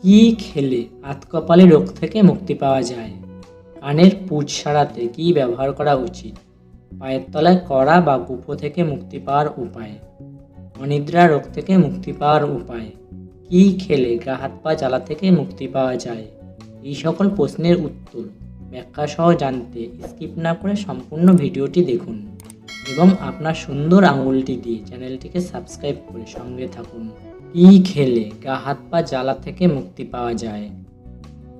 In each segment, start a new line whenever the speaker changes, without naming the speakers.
কি খেলে আতকপালি রোগ থেকে মুক্তি পাওয়া যায়? কানের পুঁজ সারাতে কি ব্যবহার করা উচিত? পায়ের তলায় কড়া বা গুঁফো থেকে মুক্তি পাওয়ার উপায়? অনিদ্রা রোগ থেকে মুক্তি পাওয়ার উপায়? কি খেলে গা হাত পা জ্বালা থেকে মুক্তি পাওয়া যায়? এই সকল প্রশ্নের উত্তর ব্যাখ্যা সহ জানতে স্কিপ না করে সম্পূর্ণ ভিডিওটি দেখুন এবং আপনার সুন্দর আঙুলটি দিয়ে চ্যানেলটিকে সাবস্ক্রাইব করে সঙ্গে থাকুন। কি খেলে গা হাত পা জ্বালা থেকে মুক্তি পাওয়া যায়?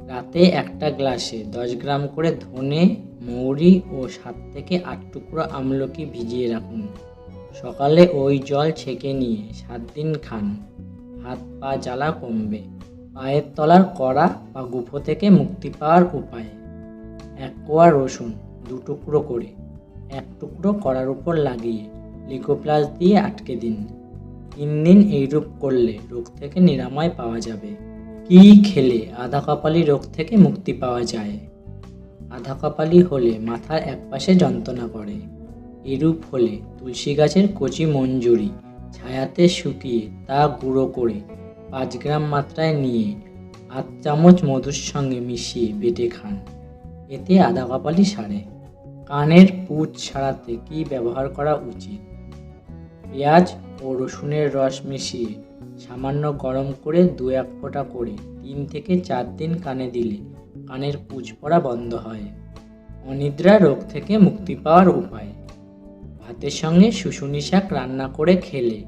রাতে একটা গ্লাসে 10 গ্রাম করে ধনে, মৌরি ও 7 থেকে 8 টুকরো আমলকি ভিজিয়ে রাখুন। সকালে ওই জল ছেঁকে নিয়ে 7 দিন খান। হাত পা জ্বালা কমবে। পায়ের তলার কড়া বা গুঁফো থেকে মুক্তি পাওয়ার উপায়: 1 কোয়া রসুন 2 টুকরো করে 1 টুকরো কড়ার উপর লাগিয়ে লিকোপ্লাস দিয়ে আটকে দিন। 3 দিন এইরূপ করলে রোগ থেকে নিরাময় পাওয়া যাবে। কি খেলে আধা কপালি রোগ থেকে মুক্তি পাওয়া যায়? আধা কপালি হলে মাথার একপাশে যন্ত্রণা করে। এরূপ হলে তুলসী গাছের কচি মঞ্জুরি ছায়াতে শুকিয়ে তা গুঁড়ো করে 5 গ্রাম মাত্রায় নিয়ে 8 চামচ মধুর সঙ্গে মিশিয়ে বেটে খান। এতে আধা কপালি সারে। কানের পুঁজ ছাড়াতে কি ব্যবহার করা উচিত? পেঁয়াজ ও রসুনের রস মিশিয়ে সামান্য গরম করে 2-1 ফোঁটা করে 3 থেকে 4 দিন কানে দিলে কানের পুঁজ পড়া বন্ধ হয়। অনিদ্রা রোগ থেকে মুক্তি পাওয়ার উপায়: ভাতের সঙ্গে শুশুনি শাক রান্না করে খেলে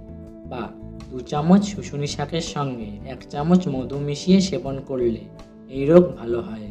বা 2 চামচ শুশুনি শাকের সঙ্গে 1 চামচ মধু মিশিয়ে সেবন করলে এই রোগ ভালো হয়।